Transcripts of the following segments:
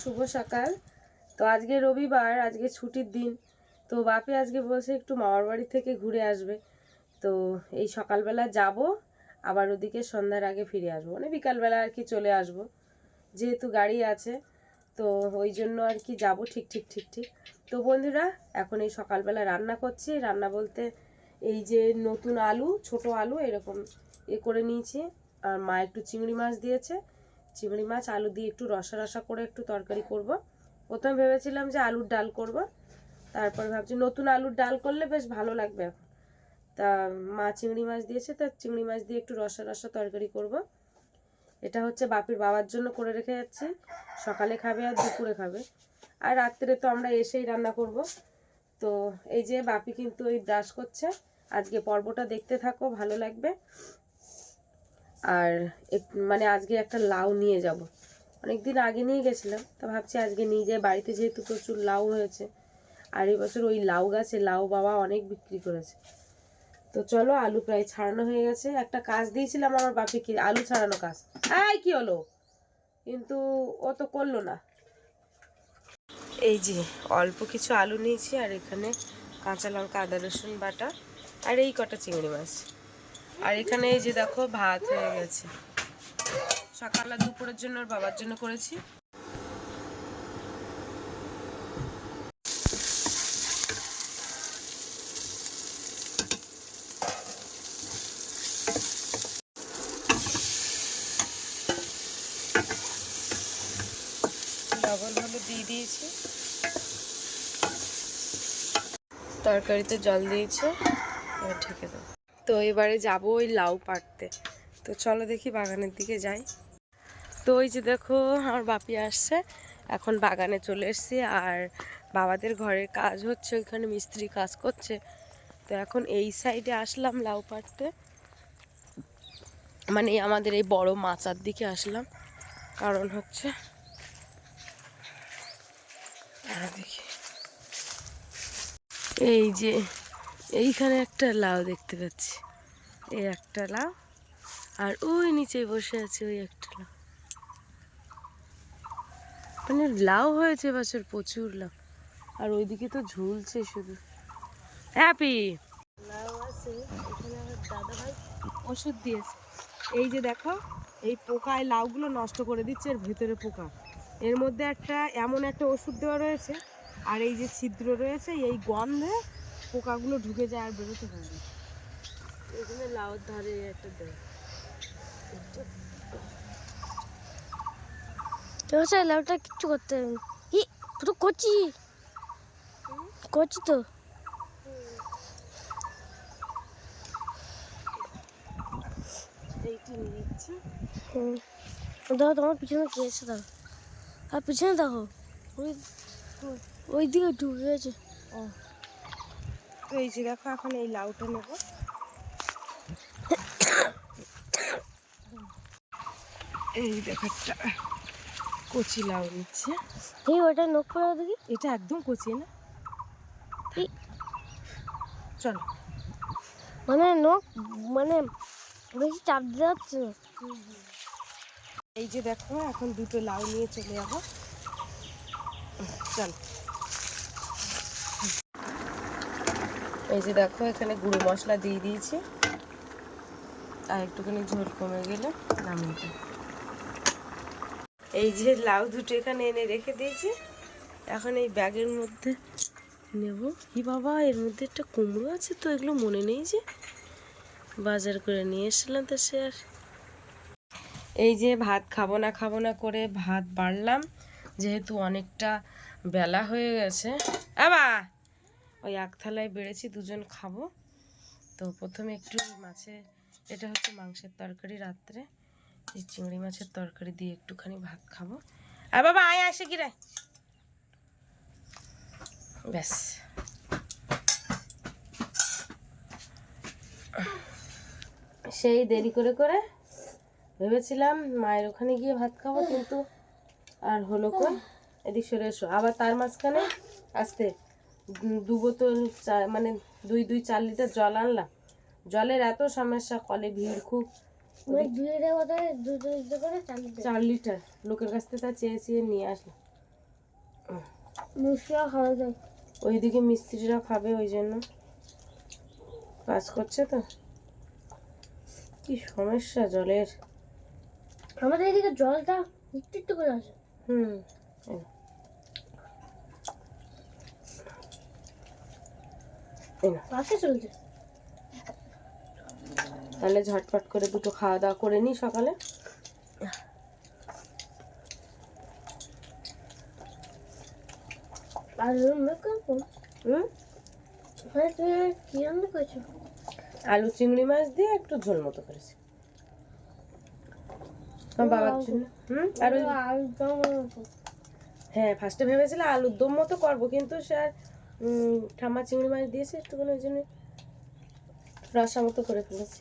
শুভ সকাল। তো আজকে রবিবার, আজকে ছুটির দিন। তো বাপি আজকে বলছে একটু মামার বাড়ি থেকে ঘুরে আসবে। তো এই সকালবেলা যাব, আবার ওদিকে সন্ধ্যার আগে ফিরে আসবো, মানে বিকালবেলা আর কি চলে আসব, যেহেতু গাড়ি আছে। তো ওই জন্য আর কি যাব। ঠিক। তো বন্ধুরা, এখন এই সকালবেলা রান্না করছি। রান্না বলতে এই যে নতুন আলু, ছোট আলু এরকম করে নিয়েছি। আর মা একটু চিংড়ি মাছ দিয়েছে। চিংড়ি মাছ আলু দিয়ে একটু রসা রসা করে একটু তরকারি করব। প্রথমে ভেবেছিলাম যে আলুর ডাল করব, তারপর ভাবছি নতুন আলুর ডাল করলে বেশ ভালো লাগবে এখন। তা মা চিংড়ি মাছ দিয়েছে, তা চিংড়ি মাছ দিয়ে একটু রসা রসা তরকারি করব। এটা হচ্ছে বাপির বাবার জন্য করে রেখে যাচ্ছে, সকালে খাবে আর দুপুরে খাবে। আর রাত্রে তো আমরা এসেই রান্না করব। তো এই যে বাপি কিন্তু ওই ব্রাশ করছে। আজকে পর্বটা দেখতে থাকো, ভালো লাগবে। আর মানে আজকে একটা লাউ নিয়ে যাব, অনেকদিন আগে নিয়ে গেছিলাম, তো ভাবছি আজকে নিয়ে যাই। বাড়িতে যেহেতু প্রচুর লাউ হয়েছে, আর এই বছর ওই লাউ গাছে লাউ বাবা অনেক বিক্রি করেছে। তো চলো, আলু প্রায় ছাড়ানো হয়ে গেছে। একটা কাজ দিয়েছিলাম আমার বাপিকে, আলু ছাড়ানো কাজ। কি হলো, কিন্তু ও তো করলো না। এই যে অল্প কিছু আলু নিয়েছি, আর এখানে কাঁচা লঙ্কা, আদা রসুন বাটা, আর এই কটা চিংড়ি মাছ। আর এখানে এই যে দেখো ভাত হয়ে গেছে। সকালে দুপুরের জন্য ওর বাবার জন্য করেছি। লবণ হলুদ দিয়ে দিয়েছি, তরকারিতে জল দিয়েছে, এবার ঢেকে দেবো। তো এবারে যাবো ওই লাউ পাড়তে। তো চলো দেখি বাগানের দিকে যাই। তো ওই যে দেখো আমার বাপি আসছে, এখন বাগানে চলে এসেছি। আর বাবাদের ঘরের কাজ হচ্ছে, ওইখানে মিস্ত্রি কাজ করছে। তো এখন এই সাইডে আসলাম লাউ পাড়তে, মানে আমাদের এই বড় মাচার দিকে আসলাম। কারণ হচ্ছে দেখি, এই যে এইখানে একটা লাউ দেখতে পাচ্ছি, এই একটা লাউ, আর ওই নিচে বসে আছে ওই একটা লাউ। মানে লাউ হয়েছে বছর, প্রচুর লাউ। আর ওইদিকে তো ঝুলছে শুধু। হ্যাপি লাউ আছে এখানে। আমার দাদা ভাই ওষুধ দিয়েছে। এই যে দেখো, এই পোকায় লাউগুলো নষ্ট করে দিচ্ছে, এর ভেতরে পোকা। এর মধ্যে একটা এমন একটা ওষুধ দেওয়া রয়েছে, আর এই যে ছিদ্র রয়েছে, এই গন্ধে পোকাগুলো ঢুকে যায় আর বেরোতে পারে না। এখানে লাউর ধারে একটা দেয়। লাউটা কিচ্ছু করতে তো করছি তো। এইটি নিচ্ছি। দেখো তোমার পিছনে কে এসে, দেখো আর পিছনে দেখো, ওই দিকে ঢুকে গেছে। ও, তো এই যে দেখো এখন এই লাউটা নেব। এই দেখো একটা কচি লাউ নিচ্ছে। এই ওটা নখ করে দেখি, এটা একদম কচি না। চলো, মানে নখ, মানে বেশি চাপ দিতে যাচ্ছে না। এই যে দেখো এখন দুটো লাউ নিয়ে চলে যাবো। চলো, এই যে দেখো এখানে গুঁড়ো মশলা দিয়ে দিয়েছি, আর একটুখানি ঝোল কমে গেলে নামিয়ে দেব। এই যে লাউ দুটো এখানে এনে রেখে দিয়েছি, এখন এই ব্যাগের মধ্যে নেব। কি বাবা, এর মধ্যে একটা কুমড়ো আছে, তো এগুলো মনে নেই যে বাজার করে নিয়ে এসেছিলাম। তো সে আর এই যে ভাত খাবো না করে ভাত বাড়লাম, যেহেতু অনেকটা বেলা হয়ে গেছে। ওই এক থালায় বেড়েছি, দুজন খাবো। তো প্রথমে একটু মাছের, এটা হচ্ছে মাংসের তরকারি, রাত্রে এই চিংড়ি মাছের তরকারি দিয়ে একটুখানি ভাত খাবো। বাবা আয়, আসে কি রে, ব্যাস। সেই দেরি করে করে ভেবেছিলাম মায়ের ওখানে গিয়ে ভাত খাবো, কিন্তু আর হলো কই। এদিক সরে এসো। আবার তার মাঝখানে আসতে 2 বোতল মানে 4 লিটার জল আনলাম। জলের এত সমস্যা, কলে ভিড় খুব। 2 লিটার 4 লিটার। 4 লিটার লোকের কাছ থেকে তা চেয়ে নিয়ে আসলাম। মিষ্টিরা খাওয়া যায়। ওইদিকে মিস্ত্রিরা খাবে, ওই জন্য কাজ করছে তো। কি সমস্যা জলের। আমাদের এদিকে জলটা একটু একটু করে আসে। হুম, পাশে চলছে। তাহলে ঝটপট করে দুটো খাওয়া দাওয়া করে নি সকালে। আর তুমি কি রান্না করেছো? আলু চিংড়ি মাছ দিয়ে একটু ঝোল মতো করেছি আমার বাবার জন্য। আর ওই হ্যাঁ, ফার্স্টে ভেবেছিলাম আলুর দম মতো করবো, কিন্তু সে আর ঠাম্মা চিংড়ি মাছ দিয়েছে একটুখানি, ওই জন্য রসা মতো করে ফেলেছি।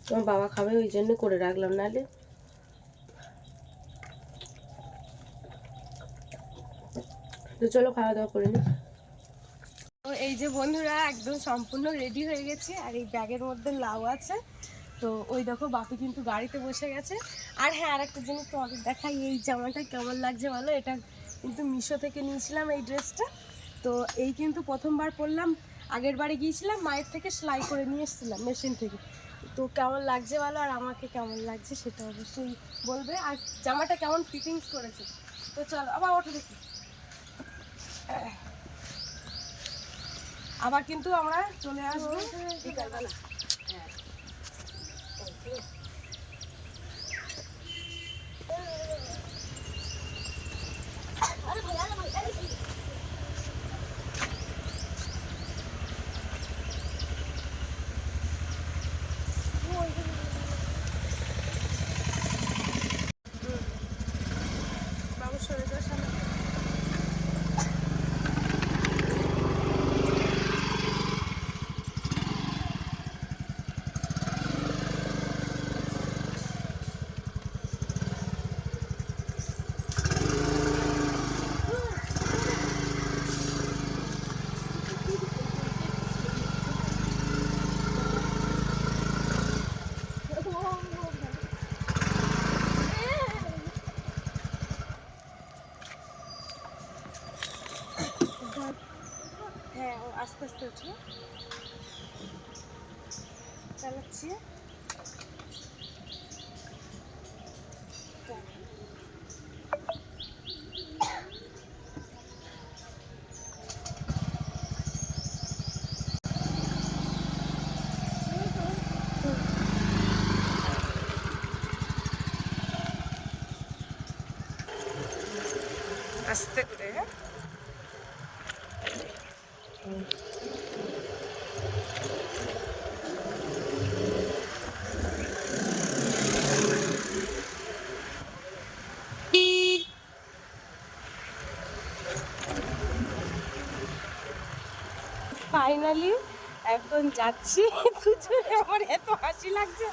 তোমার বাবা খাবে ওই জন্য করে রাখলাম, নাহলে তো চলো খাওয়া দাওয়া করে নি। তো এই যে বন্ধুরা একদম সম্পূর্ণ রেডি হয়ে গেছি, আর এই ব্যাগের মধ্যে লাউ আছে। তো ওই দেখো বাপি কিন্তু গাড়িতে বসে গেছে। আর হ্যাঁ, আর একটা জিনিস তোমাদের দেখাই, এই জামাটা কেমন লাগছে বলো। এটা কিন্তু মিশো থেকে নিয়েছিলাম এই ড্রেসটা। তো এই কিন্তু প্রথমবার পরলাম, আগের বারে গিয়েছিলাম মায়ের থেকে সেলাই করে নিয়ে এসেছিলাম মেশিন থেকে। তো কেমন লাগছে বলো, আর আমাকে কেমন লাগছে সেটা অবশ্যই বলবে, আর জামাটা কেমন ফিটিংস করেছে। তো চলো আবার ওঠো দেখি। আবার কিন্তু আমরা চলে আসবো বিকালবেলা। হ্যাঁ, বাবু সরে যাওয়ার সামনে। হ্যাঁ, ও আস্তে আস্তে উঠে চালাচ্ছি। আস্তে করে, হ্যাঁ। ফাইনালি এখন যাচ্ছি দুজনে। আমার এত হাসি লাগছে।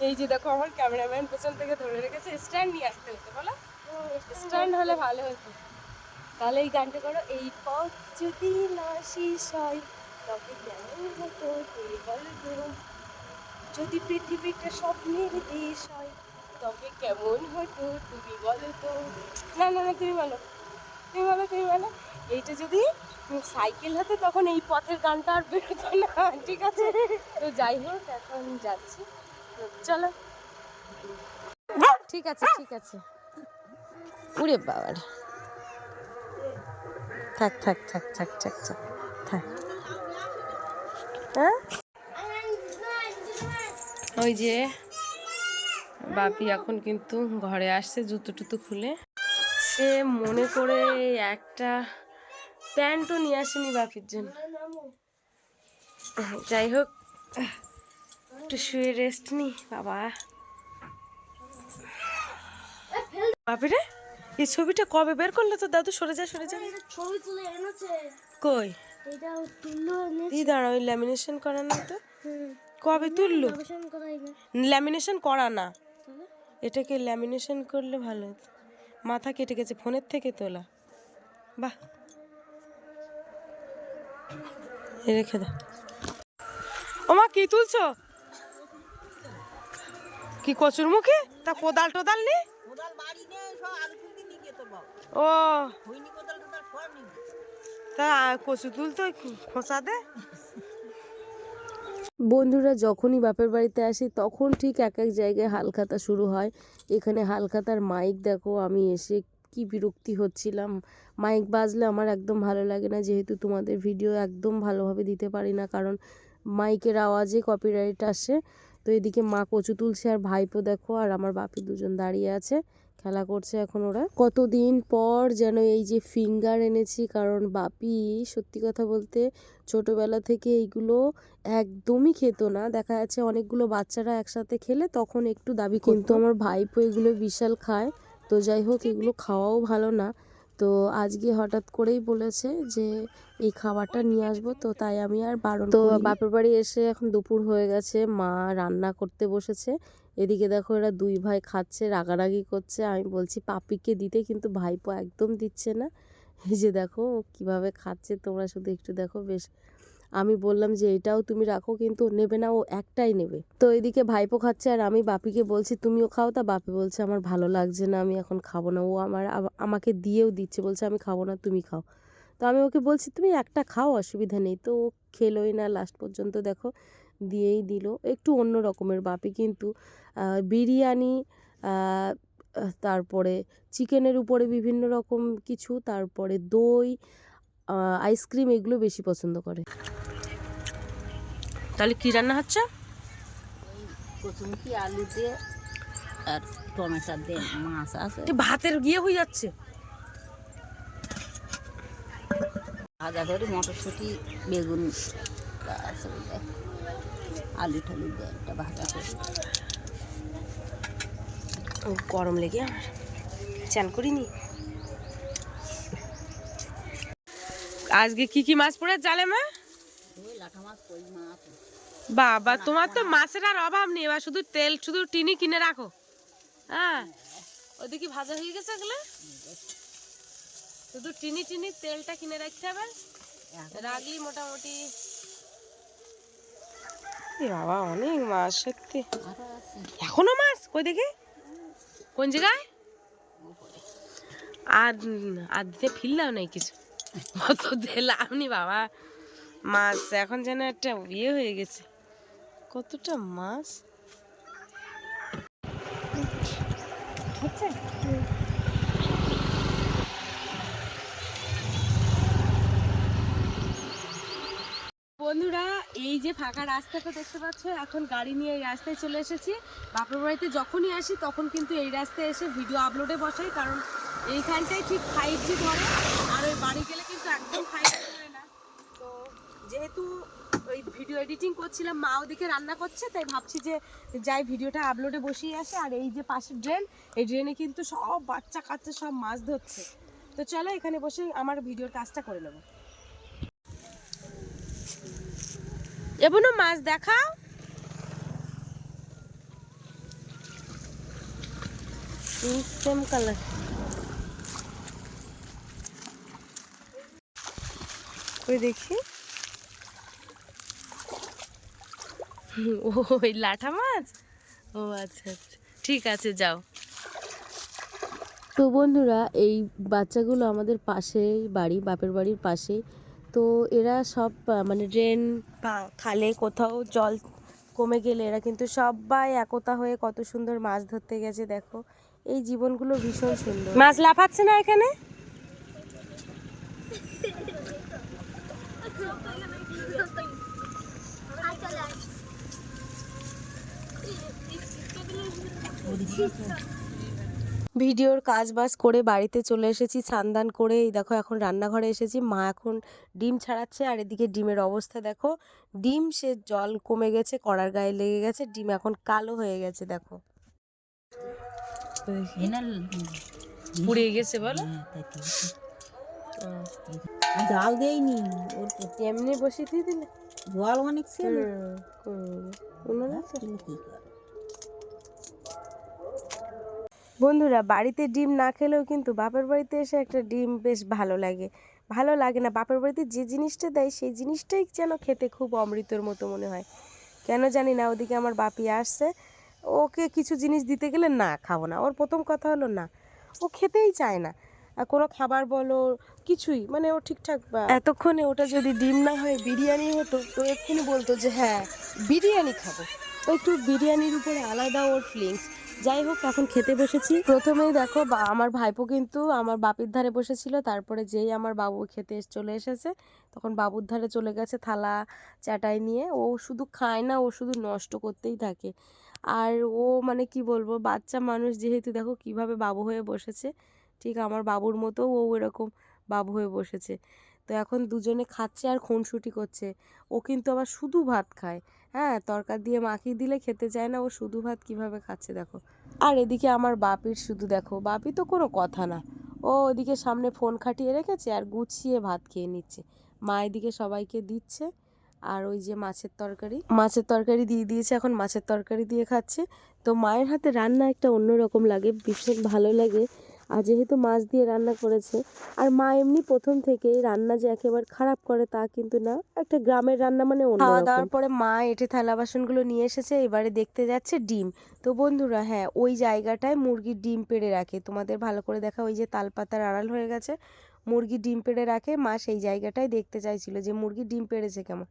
এই যে দেখো, আমার ক্যামেরাম্যান পেছন থেকে ধরে রেখেছে। স্ট্যান্ড নিয়ে আসতে হতো বলো, স্ট্যান্ড হলে ভালো হতো। তাহলে এই গানটা করো, এই পথ যদি না শেষ হয় তবে কেমন হতো তুই বলতো, যদি পৃথিবীটা স্বপ্নের দেশ হয় তবে কেমন হতো তুমি বলো তো। না না না, তুমি বলো, তুমি বলো, তুমি বলো। এইটা যদি সাইকেল হতো তখন এই পথের গানটা আর বেরোতো না, ঠিক আছে। তো যাই হোক, এখন যাচ্ছি, তো চলো। ঠিক আছে, ঠিক আছে। উড়ে বাবার, থাক থাক থাক থাক থাক থাক থাক। হ্যাঁ, ওই যে বাপি এখন কিন্তু ঘরে আসছে জুতো টুতো খুলে। সে মনে করে একটা প্যান্টও নিয়ে আসেনি বাপির জন্য। যাই হোক, একটু শুয়ে রেস্ট নি বাবা। বাপি রে, এই ছবিটা কবে বের করলে তো দাদু? সরে যা, সরে যা। ছবি তুলে এনেছে। কই? এটা তুললো এই দাঁড়া, ওই ল্যামিনেশন করা না তো? কবে তুললো? ল্যামিনেশন করা না, এটাকে ল্যামিনেশন করলে ভালো হতো। মাথা কেটে গেছে, ফোনের থেকে তোলা। বাহ, রেখে দাও। ওমা, কি তুলছো? কি কচুর মুখে? তা কোদাল টোদাল নেই? ও তা কচু তুল তো খোঁচা দে। বন্ধুরা যখনই বাপের বাড়িতে আসি তখন ঠিক এক এক জায়গায় হালখাতা শুরু হয়। এখানে হালখাতার মাইক দেখো, আমি এসে কি বিরক্তি হচ্ছিলাম। মাইক বাজলে আমার একদম ভালো লাগে না, যেহেতু তোমাদের ভিডিও একদম ভালোভাবে দিতে পারি না, কারণ মাইকের আওয়াজে কপিরাইট আসে। তো এদিকে মা কচু তুলছে আর ভাইপো দেখো আর আমার বাপি দুজন দাঁড়িয়ে আছে, খেলা করছে এখন ওরা। কতদিন পর যেন এই যে ফিঙ্গার এনেছি, কারণ বাপি সত্যি কথা বলতে ছোটবেলা থেকে এইগুলো একদমই খেত না। দেখা যাচ্ছে অনেকগুলো বাচ্চারা একসাথে খেলে তখন একটু দাবি, কিন্তু আমার ভাইপো এগুলো বিশাল খায়। তো যাই হোক, এগুলো খাওয়াও ভালো না। তো আজকে হঠাৎ করেই বলেছে যে এই খাবারটা নিয়ে আসবো, তো তাই আমি আর বারণ করিনি। তো বাপের বাড়ি এসে এখন দুপুর হয়ে গেছে, মা রান্না করতে বসেছে। এদিকে দেখো এরা দুই ভাই খাচ্ছে, রাগারাগি করছে। আমি বলছি পাপিকে দিতে, কিন্তু ভাইপো একদম দিচ্ছে না। এই যে দেখো ও কিভাবে খাচ্ছে, তোমরা শুধু একটু দেখো। বেশ, আমি বললাম যে এটাও তুমি রাখো, কিন্তু ও নেবে না, ও একটাই নেবে। তো এদিকে ভাইপো খাচ্ছে আর আমি বাপিকে বলছি তুমিও খাও। তা বাপি বলছে আমার ভালো লাগছে না, আমি এখন খাবো না। ও আমাকে দিয়েও দিচ্ছে, বলছে আমি খাবো না, তুমি খাও। তো আমি ওকে বলছি তুমি একটা খাও, অসুবিধা নেই। তো ও খেলোই না, লাস্ট পর্যন্ত দেখো দিয়েই দিল। একটু অন্য রকমের বাপি কিন্তু বিরিয়ানি, তারপরে চিকেনের উপরে বিভিন্ন রকম কিছু, তারপরে দই, আইসক্রিম, এগুলো বেশি পছন্দ করে। তাহলে কি রান্না হচ্ছে? কচুমুখী আলু দিয়ে আর টমেটো দিয়ে মাছ আছে। ভাতের গিয়ে হয়ে যাচ্ছে। ভাজা করে মটরশুঁটি, বেগুন, তারপরে দেয় আলু টালু দিয়ে একটা ভাজা করে। গরম লেগে আমার চান করিনি। আজকে কি কি মাছ পড়ে জালে মা? ওই লাঠা মাছ, কই মাছ। বাবা তোমার তো মাছের আর অভাব নেই, এবার শুধু তেল, শুধু টিনি কিনে রাখো। হ্যাঁ, ওদিকে ভাজা হয়ে গেছে এগুলো, শুধু টিনি টিনি তেলটা কিনে রাখতে হবে, রাগলি মোটামুটি। বাবা অনেক মাছ সত্যি। এখনো মাছ কই দেখি, কোন জায়গায়? আর আর দিতে ফিরলাম নাই কিছু, অত দিলাম নি বাবা। মাছ এখন যেন একটা ইয়ে হয়ে গেছে, কতটা মাছ। বন্ধুরা এই যে ফাঁকা রাস্তাটা দেখতে পাচ্ছ, এখন গাড়ি নিয়ে এই রাস্তায় চলে এসেছি। বাপের বাড়িতে যখনই আসি তখন কিন্তু এই রাস্তায় এসে ভিডিও আপলোডে বসাই, কারণ এইখানটাই ঠিক 5G ধরে, আর ওই বাড়ি গেলে কিন্তু একদম 5G ধরে না। তো যেহেতু ওই ভিডিও এডিটিং করছিলাম, মা ওদিকে রান্না করছে, তাই ভাবছি যে যাই ভিডিওটা আপলোডে বসিয়ে আসে। আর এই যে পাশে ড্রেন, এই ড্রেনে কিন্তু সব বাচ্চা কাচ্চা সব মাছ ধরছে। তো চলো এখানে বসে আমার ভিডিওর কাজটা করে নেবো। এমনও মাছ দেখাও। Same colour. ওই দেখি, ওই লাঠা মাছ। ও আচ্ছা আচ্ছা, ঠিক আছে যাও। তো বন্ধুরা এই বাচ্চাগুলো আমাদের পাশেই বাড়ি, বাপের বাড়ির পাশেই। তো এরা সব মানে ড্রেন বা খালে কোথাও জল কমে গেলে এরা কিন্তু সবাই একতা হয়ে কত সুন্দর মাছ ধরতে গেছে। দেখো এই জীবনগুলো ভীষণ সুন্দর। মাছ লাফাচ্ছে না এখানে? ভিডিওর কাজ বাজ করে বাড়িতে চলে এসেছি, স্নান করে। এই দেখো এখন রান্নাঘরে এসেছি, মা এখন ডিম ছাড়াচ্ছে। আর এদিকে ডিমের অবস্থা দেখো, ডিম সে জল কমে গেছে, কড়ার গায়ে লেগে গেছে, ডিম এখন কালো হয়ে গেছে। দেখো পুড়ে গেছে বলো। জাল দেয়নি, ওর এমনি বসিয়ে দিয়ে দিলে জল অনেক ছিল। বন্ধুরা বাড়িতে ডিম না খেলেও কিন্তু বাপের বাড়িতে এসে একটা ডিম বেশ ভালো লাগে। ভালো লাগে না, বাপের বাড়িতে যে জিনিসটা দেয় সেই জিনিসটাই যেন খেতে খুব অমৃতর মতো মনে হয়। কেন জানি না। ওদিকে আমার বাপি আসছে, ওকে কিছু জিনিস দিতে গেলে না খাবো না, ওর প্রথম কথা হলো না, ও খেতেই চায় না। কোনো খাবার বলো কিছুই, মানে ও ঠিকঠাক এতক্ষণে ওটা যদি ডিম না হয়ে বিরিয়ানি হতো তো এক্ষুনি বলতো যে হ্যাঁ বিরিয়ানি খাবো। ও একটু বিরিয়ানির উপরে আলাদা ওর ফিলিংস। যাই হোক, এখন খেতে বসেছি। প্রথমেই দেখো আমার ভাইপো কিন্তু আমার বাপির ধারে বসেছিল, তারপরে যেই আমার বাবু খেতে চলে এসেছে তখন বাবুর ধারে চলে গেছে থালা চাটাই নিয়ে। ও শুধু খায় না, ও শুধু নষ্ট করতেই থাকে। আর ও মানে কি বলবো, বাচ্চা মানুষ যেহেতু, দেখো কিভাবে বাবু হয়ে বসেছে, ঠিক আমার বাবুর মতো ও এরকম বাবু হয়ে বসেছে। তো এখন দুজনে খাচ্ছে আর খুনসুটি করছে। ও কিন্তু আবার শুধু ভাত খায়, হ্যাঁ, তরকার দিয়ে মাখিয়ে দিলে খেতে চায় না, ও শুধু ভাত কিভাবে খাচ্ছে দেখো। আর এদিকে আমার বাপির শুধু দেখো, বাপি তো কোনো কথা না, ও ওদিকে সামনে ফোন খাটিয়ে রেখেছে আর গুছিয়ে ভাত খেয়ে নিচ্ছে। মা এদিকে সবাইকে দিচ্ছে। আর ওই যে মাছের তরকারি দিয়ে দিয়েছে, এখন মাছের তরকারি দিয়ে খাচ্ছে। তো মায়ের হাতে রান্না একটা অন্যরকম লাগে, ভীষণ ভালো লাগে। আর যেহেতু মাছ দিয়ে রান্না করেছে, আর মা এমনি প্রথম থেকেই রান্না যে একেবারে খারাপ করে তা কিন্তু না, একটা গ্রামের রান্না মানে অন্য। খাওয়া দাওয়ার পরে মা এঁটে থালা বাসনগুলো নিয়ে এসেছে, এবারে দেখতে যাচ্ছে ডিম। তো বন্ধুরা, হ্যাঁ, ওই জায়গাটায় মুরগির ডিম পেড়ে রাখে, তোমাদের ভালো করে দেখা, ওই যে তালপাতার আড়াল হয়ে গেছে, মুরগি ডিম পেড়ে রাখে। মা সেই জায়গাটায় দেখতে চাইছিল যে মুরগি ডিম পেড়েছে কেমন।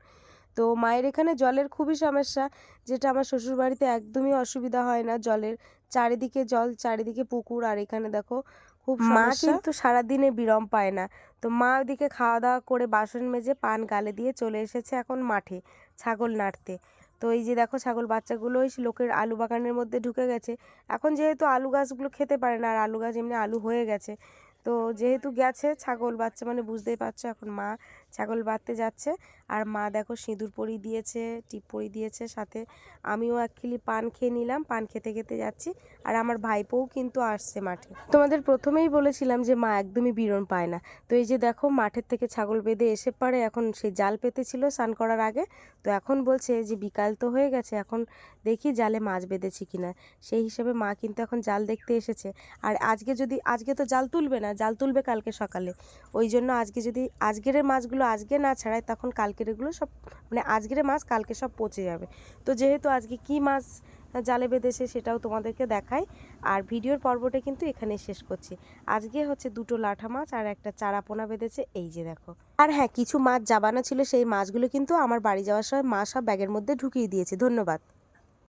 তো মায়ের এখানে জলের খুবই সমস্যা, যেটা আমার শ্বশুর বাড়িতে একদমই অসুবিধা হয় না জলের। চারিদিকে জল, চারিদিকে পুকুর, আর এখানে দেখো খুব মা কিন্তু সারাদিনে বিরম পায় না। তো মা ওদিকে খাওয়া দাওয়া করে বাসন মেজে পান গালে দিয়ে চলে এসেছে এখন মাঠে ছাগল নাড়তে। তো এই যে দেখো ছাগল বাচ্চাগুলো ওই লোকের আলু বাগানের মধ্যে ঢুকে গেছে। এখন যেহেতু আলু গাছগুলো খেতে পারে না, আর আলু গাছ এমনি আলু হয়ে গেছে, তো যেহেতু গেছে ছাগল বাচ্চা মানে বুঝতেই পারছো, এখন মা ছাগল বাঁধতে যাচ্ছে। আর মা দেখো সিঁদুর পরিয়ে দিয়েছে, টিপ পরিয়ে দিয়েছে, সাথে আমিও এক খিলি পান খেয়ে নিলাম, পান খেতে খেতে যাচ্ছি। আর আমার ভাইপোও কিন্তু আসছে মাঠে। তোমাদের প্রথমেই বলেছিলাম যে মা একদমই বিরণ পায় না। তো এই যে দেখো মাঠের থেকে ছাগল বেঁধে এসে পারে, এখন সেই জাল পেতেছিল স্নান করার আগে। তো এখন বলছে যে বিকাল তো হয়ে গেছে, এখন দেখি জালে মাছ বেঁধেছি কিনা। সেই হিসেবে মা কিন্তু এখন জাল দেখতে এসেছে। আর আজকে তো জাল তুলবে না, জাল তুলবে কালকে সকালে। ওই জন্য আজকে যদি আজকের মাছগুলো আজকে না ছাড়ায়, তখন কালকের এগুলো সব, মানে আজকের মাছ কালকে সব পচে যাবে। তো যেহেতু আজকে কি মাছ জালে বেঁধেছে সেটাও তোমাদেরকে দেখাই। আর ভিডিওর পর্বটা কিন্তু এখানে শেষ করছি। আজকে হচ্ছে 2টো লাঠা মাছ আর একটা চারাপোনা বেঁধেছে, এই যে দেখো। আর হ্যাঁ, কিছু মাছ জাবানো ছিল, সেই মাছগুলো কিন্তু আমার বাড়ি যাওয়ার সময় মা সব ব্যাগের মধ্যে ঢুকিয়ে দিয়েছে। ধন্যবাদ।